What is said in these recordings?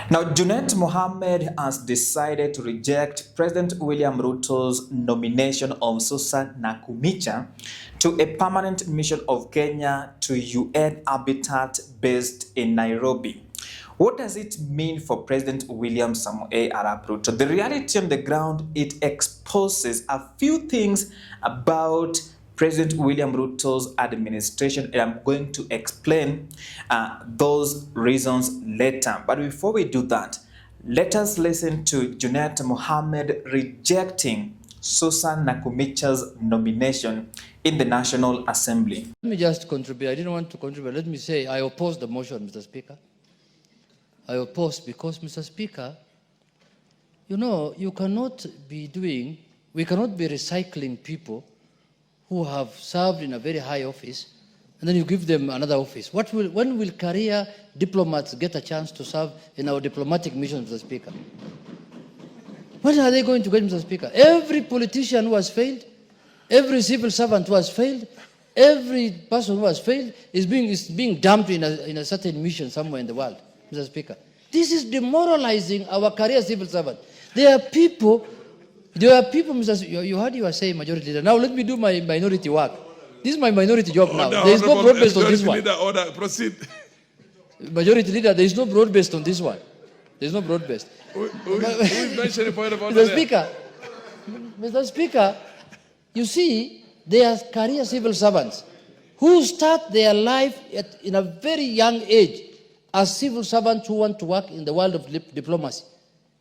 Now, Junet Mohammed has decided to reject President William Ruto's nomination of Susan Nakumicha to a permanent mission of Kenya to UN Habitat based in Nairobi. What does it mean for President William Samoei Arap Ruto? The reality on the ground, it exposes a few things about President William Ruto's administration, and I'm going to explain those reasons later. But before we do that, let us listen to Junet Mohammed rejecting Susan Nakumicha's nomination in the National Assembly. Let me just contribute. I didn't want to contribute. Let me say I oppose the motion, Mr. Speaker. I oppose because, Mr. Speaker, you cannot be doing, we cannot be recycling people who have served in a very high office, and then you give them another office. When will career diplomats get a chance to serve in our diplomatic mission, Mr. Speaker? When are they going to get, Mr. Speaker? Every politician who has failed, every civil servant who has failed, every person who has failed is being dumped in a certain mission somewhere in the world, Mr. Speaker. This is demoralizing our career civil servant. There are people, Mr. You heard you were saying majority leader. Now let me do my minority work. This is my minority job now. There is no broad-based on this one. Order, proceed. Majority leader, there is no broad-based on this one. There is no broad-based. Who mentioned the point of order? Mr. Speaker, you see, there are career civil servants who start their life in a very young age as civil servants who want to work in the world of diplomacy.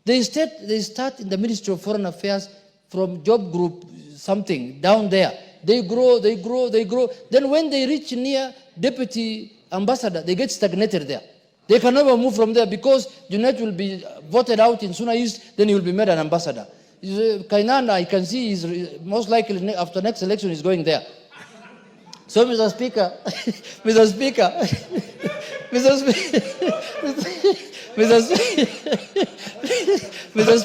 They start in the Ministry of Foreign Affairs from job group something down there. They grow. Then when they reach near deputy ambassador, they get stagnated there. They can never move from there because Junet will be voted out in Suna East, then he will be made an ambassador. Kainan, I can see, is most likely after next election is going there. So, Mr. Speaker, Mr. Speaker, Mr. Speaker.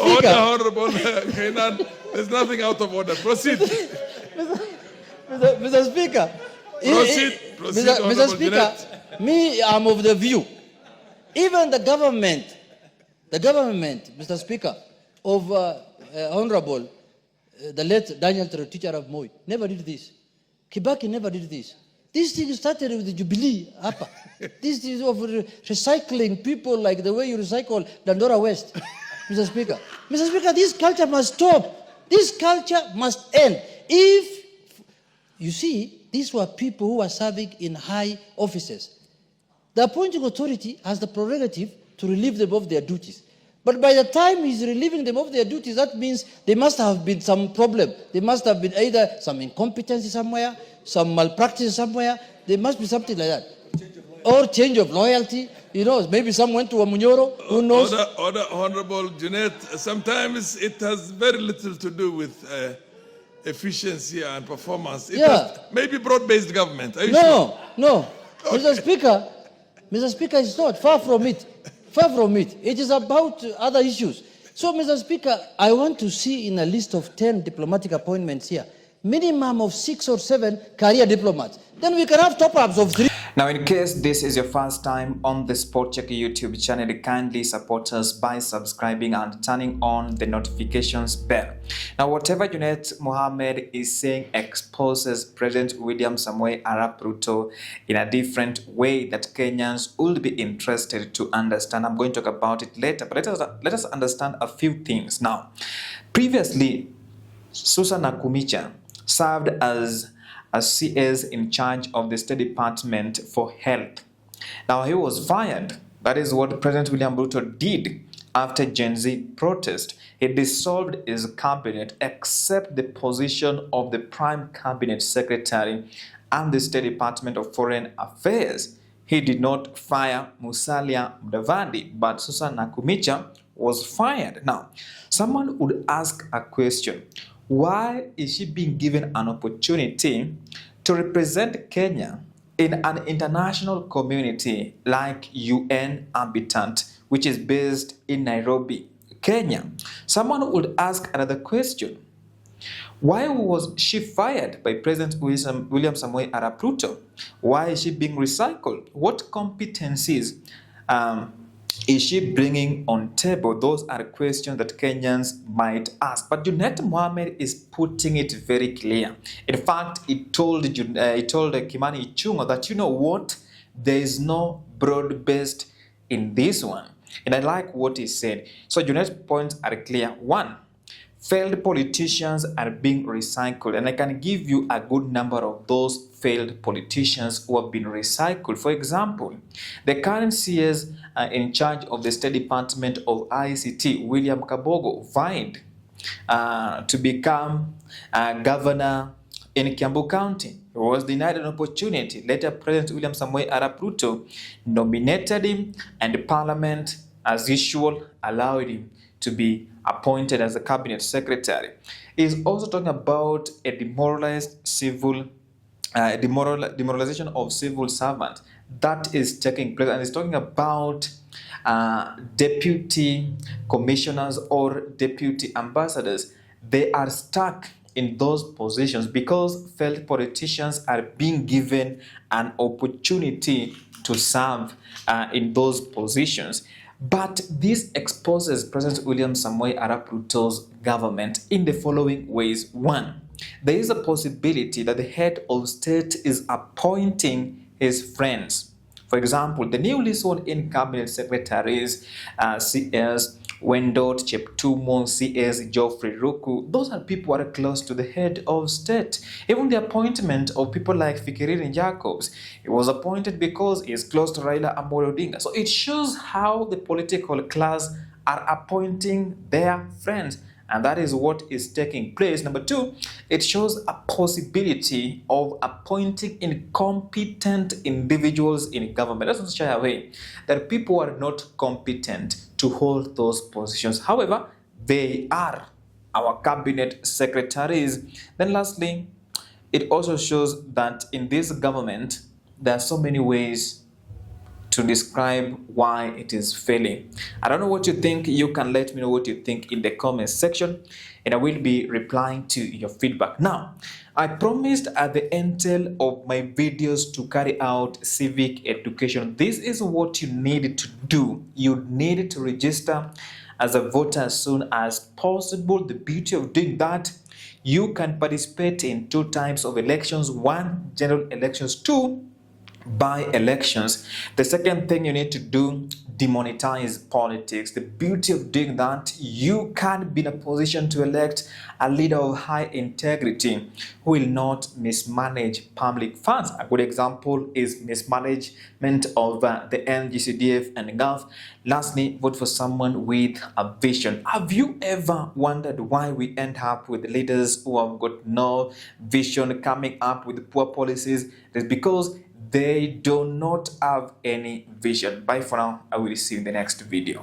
Order, Honorable Kainan. There's nothing out of order. Proceed. Mr. Speaker. Proceed, Mr. Speaker, me, I'm of the view. Even the government, Mr. Speaker, of Honorable, the late Daniel Teacher of Moi, never did this. Kibaki never did this. This thing started with the Jubilee upper. This is of recycling people like the way you recycle Dandora West, Mr. Speaker. Mr. Speaker, this culture must stop. This culture must end. If, you see, these were people who were serving in high offices. The appointing authority has the prerogative to relieve them of their duties. But by the time he's relieving them of their duties, that means there must have been some problem. There must have been either some incompetency somewhere, some malpractice somewhere. There must be something like that. Or change of loyalty. Maybe some went to a Munyoro. Who knows? Order, Honorable Junet. Sometimes it has very little to do with efficiency and performance. It has maybe broad-based government. Are you sure? No. Okay. Mr. Speaker, it's not. Far from it. It is about other issues. So, Mr. Speaker, I want to see in a list of 10 diplomatic appointments here, minimum of 6 or 7 career diplomats. Then we can have top-ups of 3. Now, in case this is your first time on the Sport Check YouTube channel, kindly support us by subscribing and turning on the notifications bell. Now, whatever Junet Mohammed is saying exposes President William Samoei Arap Ruto in a different way that Kenyans would be interested to understand. I'm going to talk about it later, but let us understand a few things now. Previously, Susan Nakumicha served as CS in charge of the State Department for Health. Now, he was fired. That is what President William Ruto did after Gen Z protest. He dissolved his cabinet except the position of the Prime Cabinet Secretary and the State Department of Foreign Affairs. He did not fire Musalia Mudavadi, but Susan Nakumicha was fired. Now, someone would ask a question. Why is she being given an opportunity to represent Kenya in an international community like UN Habitat, which is based in Nairobi, Kenya? Someone would ask another question. Why was she fired by President William Samoei Arap Ruto? Why is she being recycled? What competencies is she bringing on table? Those are questions that Kenyans might ask. But Junet Mohammed is putting it very clear. In fact, he told Kimani Ichung'wa that, you know what, there is no broad-based in this one. And I like what he said. So Junet's points are clear. One, failed politicians are being recycled, and I can give you a good number of those failed politicians who have been recycled. For example, the current CS in charge of the State Department of ICT, William Kabogo, vied to become governor in Kiambu County. He was denied an opportunity. Later, President William Samoei Arap Ruto nominated him, and Parliament, as usual, allowed him to be appointed as a cabinet secretary. He's also talking about a demoralization of civil servants that is taking place, and he's talking about deputy commissioners or deputy ambassadors. They are stuck in those positions because failed politicians are being given an opportunity to serve in those positions. But this exposes President William Samoei Arap Ruto's government in the following ways. One, there is a possibility that the head of state is appointing his friends. For example, the newly sworn in cabinet secretaries, CS Wendot Cheptumo, CS Geoffrey Ruku, those are people who are close to the head of state. Even the appointment of people like Fikirini Jacobs, he was appointed because he is close to Raila Amolo Odinga. So it shows how the political class are appointing their friends. And that is what is taking place. Number two, it shows a possibility of appointing incompetent individuals in government. Let's not shy away that people are not competent to hold those positions. However, they are our cabinet secretaries. Then lastly, it also shows that in this government, there are so many ways to describe why it is failing. I don't know what you think. You can let me know what you think in the comment section, and I will be replying to your feedback. Now, I promised at the end of my videos to carry out civic education. This is what you need to do. You need to register as a voter as soon as possible. The beauty of doing that, you can participate in 2 types of elections: 1, general elections; 2, by-elections. The second thing you need to do, demonetize politics. The beauty of doing that, you can be in a position to elect a leader of high integrity who will not mismanage public funds. A good example is mismanagement of the NGCDF and GAF. Lastly, vote for someone with a vision. Have you ever wondered why we end up with leaders who have got no vision, coming up with poor policies? It's because they do not have any vision. Bye for now. I will see you in the next video.